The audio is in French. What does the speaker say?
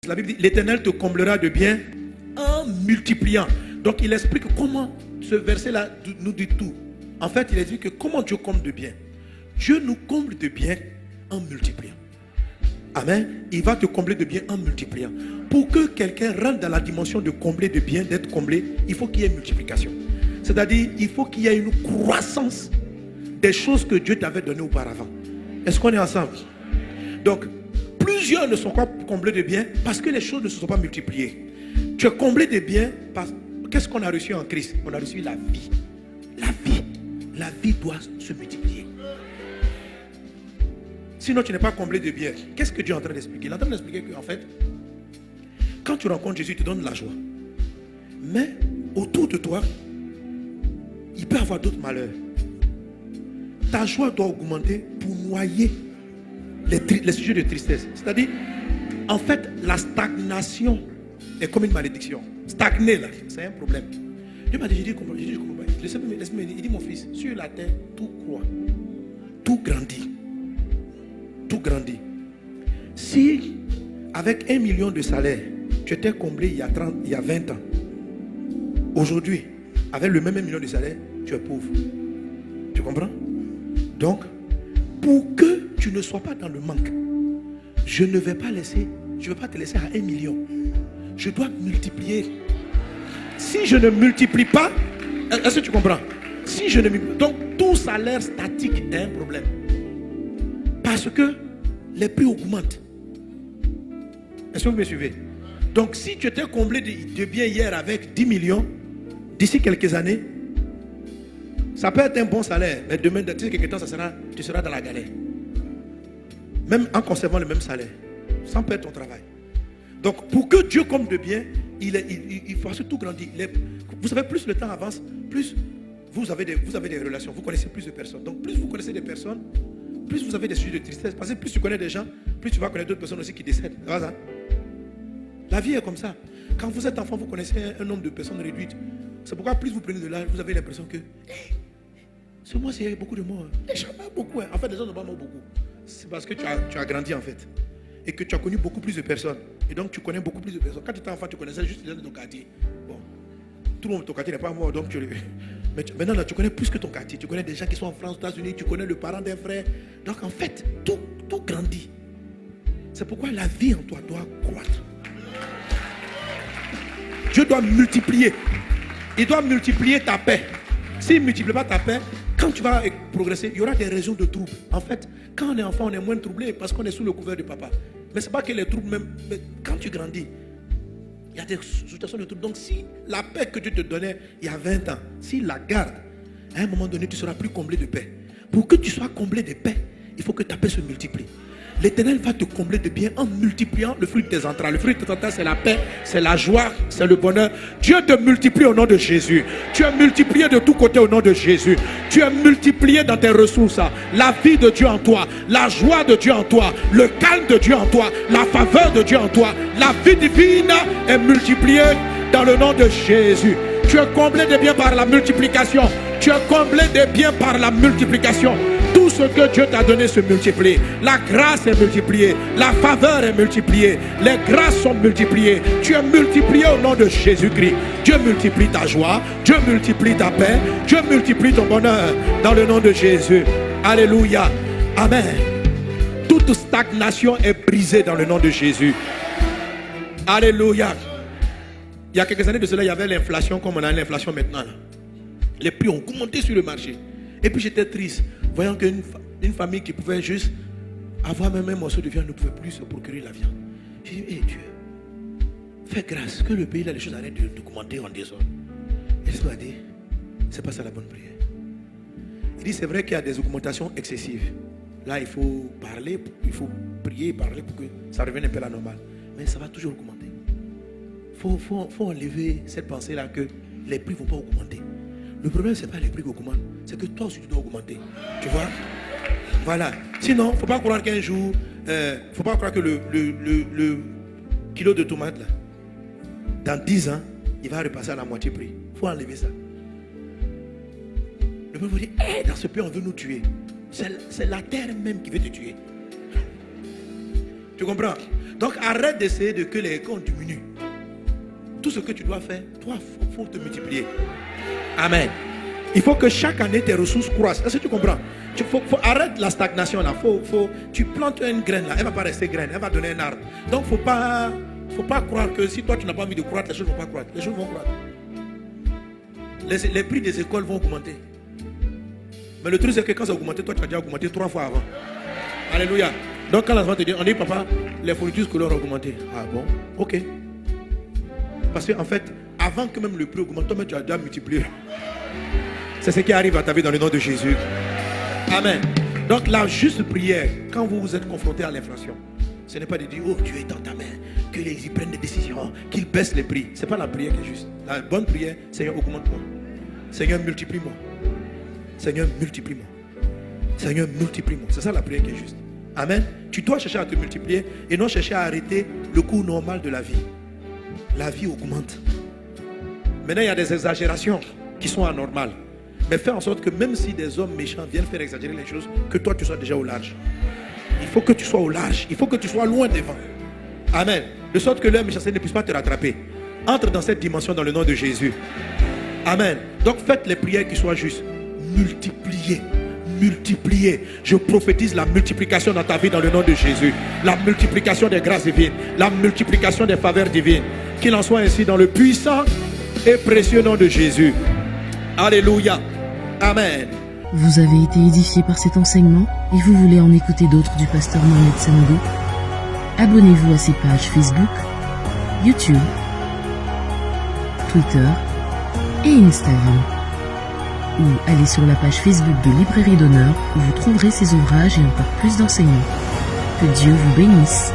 La Bible dit, l'Éternel te comblera de bien en multipliant. Donc il explique comment ce verset-là nous dit tout. En fait, il explique que comment Dieu comble de bien. Dieu nous comble de bien en multipliant. Amen. Il va te combler de bien en multipliant. Pour que quelqu'un rentre dans la dimension de combler de bien, d'être comblé, il faut qu'il y ait une multiplication. C'est-à-dire, il faut qu'il y ait une croissance des choses que Dieu t'avait données auparavant. Est-ce qu'on est ensemble? Donc, plusieurs ne sont pas comblés de bien parce que les choses ne se sont pas multipliées. Tu es comblé de bien parce qu'est-ce qu'on a reçu en Christ? On a reçu la vie. La vie. La vie doit se multiplier. Sinon, tu n'es pas comblé de bien. Qu'est-ce que Dieu est en train d'expliquer? Il est en train d'expliquer qu'en fait, quand tu rencontres Jésus, il te donne la joie. Mais autour de toi, il peut y avoir d'autres malheurs. Ta joie doit augmenter pour noyer les sujets de tristesse. C'est-à-dire, en fait, la stagnation est comme une malédiction. Stagner, là, c'est un problème. Dieu m'a dit, je comprends pas. Laisse-moi dire, il dit, mon fils, sur la terre, tout croît. Tout grandit. Tout grandit. Si, avec 1 million de salaire, tu étais comblé il y a 20 ans, aujourd'hui, avec le même 1 million de salaire, tu es pauvre. Tu comprends? Donc, pour que tu ne sois pas dans le manque, je ne vais pas te laisser à 1 million. Je dois multiplier. Si je ne multiplie pas, est-ce que tu comprends? Si je ne multiplie, donc tout salaire statique est un problème. Parce que les prix augmentent. Est-ce que vous me suivez? Donc si tu étais comblé de biens hier avec 10 millions, d'ici quelques années, ça peut être un bon salaire, mais demain, d'ici quelques temps, tu seras dans la galère. Même en conservant le même salaire, sans perdre ton travail. Donc pour que Dieu comble de bien, il faut tout grandir. Vous savez, plus le temps avance, plus vous avez des relations, vous connaissez plus de personnes. Donc plus vous connaissez des personnes, plus vous avez des sujets de tristesse. Parce que plus tu connais des gens, plus tu vas connaître d'autres personnes aussi qui décèdent. Voilà. La vie est comme ça. Quand vous êtes enfant, vous connaissez un nombre de personnes réduites. C'est pourquoi plus vous prenez de l'âge, vous avez l'impression que ce mois-ci, il y a beaucoup de morts. Les gens meurent beaucoup. En fait, les gens ne meurent pas beaucoup. C'est parce que tu as grandi en fait. Et que tu as connu beaucoup plus de personnes. Et donc tu connais beaucoup plus de personnes. Quand tu étais enfant, tu connaissais juste les gens de ton quartier. Bon, tout le monde de ton quartier n'est pas mort, donc mais maintenant, là, tu connais plus que ton quartier. Tu connais des gens qui sont en France, aux États-Unis. Tu connais le parent d'un frère. Donc en fait, tout grandit. C'est pourquoi la vie en toi doit croître. Dieu doit multiplier. Il doit multiplier ta paix. S'il ne multiplie pas ta paix, quand tu vas progresser, il y aura des raisons de troubles. En fait, quand on est enfant, on est moins troublé parce qu'on est sous le couvert de papa. Mais ce n'est pas que les troubles, même mais quand tu grandis, il y a des situations de troubles. Donc si la paix que Dieu te donnait il y a 20 ans, s'il la garde, à un moment donné, tu ne seras plus comblé de paix. Pour que tu sois comblé de paix, il faut que ta paix se multiplie. L'Éternel va te combler de bien en multipliant le fruit de tes entrailles. Le fruit de tes entrailles, c'est la paix, c'est la joie, c'est le bonheur. Dieu te multiplie au nom de Jésus. Tu es multiplié de tous côtés au nom de Jésus. Tu es multiplié dans tes ressources. La vie de Dieu en toi, la joie de Dieu en toi, le calme de Dieu en toi, la faveur de Dieu en toi. La vie divine est multipliée dans le nom de Jésus. Tu es comblé de bien par la multiplication. Tu es comblé de bien par la multiplication. Tout ce que Dieu t'a donné se multiplie. La grâce est multipliée. La faveur est multipliée. Les grâces sont multipliées. Tu es multiplié au nom de Jésus-Christ. Dieu multiplie ta joie. Dieu multiplie ta paix. Dieu multiplie ton bonheur dans le nom de Jésus. Alléluia. Amen. Toute stagnation est brisée dans le nom de Jésus. Alléluia. Il y a quelques années de cela, il y avait l'inflation comme on a l'inflation maintenant. Les prix ont augmenté sur le marché. Et puis j'étais triste, voyant qu'une famille qui pouvait juste avoir même un morceau de viande ne pouvait plus se procurer la viande. J'ai dit, hey Dieu, fais grâce, que le pays là, les choses arrêtent d'augmenter en désordre. Et il m'a dit, c'est pas ça la bonne prière. Il dit, c'est vrai qu'il y a des augmentations excessives. Là, il faut parler, il faut prier, parler pour que ça revienne un peu à la normale. Mais ça va toujours augmenter. Il faut enlever cette pensée-là que les prix ne vont pas augmenter. Le problème, ce n'est pas les prix qui augmentent, c'est que toi aussi tu dois augmenter. Tu vois? Voilà. Sinon, il ne faut pas croire qu'un jour, il ne faut pas croire que le kilo de tomates, là, dans 10 ans, il va repasser à la moitié prix. Il faut enlever ça. Le peuple dit, hey, dans ce pays, on veut nous tuer. C'est la terre même qui veut te tuer. Tu comprends? Donc arrête d'essayer que les comptes diminuent. Tout ce que tu dois faire, toi, il faut te multiplier. Amen. Il faut que chaque année tes ressources croissent. Est-ce que tu comprends? Arrête la stagnation là. Tu plantes une graine là, elle ne va pas rester graine, elle va donner un arbre. Donc il ne faut pas croire que si toi tu n'as pas envie de croître, les choses ne vont pas croître. Les choses vont croître. Les prix des écoles vont augmenter. Mais le truc c'est que quand ça a augmenté, toi tu as déjà augmenté 3 fois avant. Alléluia. Donc quand l'enfant te dit, on dit papa, les fournitures scolaires ont augmenté. Ah bon? Ok. Parce qu'en fait, avant que même le prix augmente, toi-même tu as déjà multiplié. C'est ce qui arrive à ta vie dans le nom de Jésus. Amen. Donc la juste prière, quand vous êtes confronté à l'inflation, ce n'est pas de dire, oh Dieu est dans ta main, que ils prennent des décisions, qu'ils baissent les prix. Ce n'est pas la prière qui est juste. La bonne prière, Seigneur, augmente-moi. Seigneur, multiplie-moi. Seigneur, multiplie-moi. Seigneur, multiplie-moi. C'est ça la prière qui est juste. Amen. Tu dois chercher à te multiplier et non chercher à arrêter le cours normal de la vie. La vie augmente. Maintenant, il y a des exagérations qui sont anormales. Mais fais en sorte que même si des hommes méchants viennent faire exagérer les choses, que toi tu sois déjà au large. Il faut que tu sois au large. Il faut que tu sois loin devant. Amen. De sorte que leur méchanceté ne puisse pas te rattraper. Entre dans cette dimension dans le nom de Jésus. Amen. Donc faites les prières qui soient justes. Multipliez. Multiplier. Je prophétise la multiplication dans ta vie dans le nom de Jésus. La multiplication des grâces divines. La multiplication des faveurs divines. Qu'il en soit ainsi dans le puissant et précieux nom de Jésus. Alléluia. Amen. Vous avez été édifié par cet enseignement et vous voulez en écouter d'autres du pasteur Mohamed Sanogo? Abonnez-vous à ses pages Facebook, YouTube, Twitter et Instagram. Ou allez sur la page Facebook de Librairie d'Honneur où vous trouverez ses ouvrages et encore plus d'enseignements. Que Dieu vous bénisse.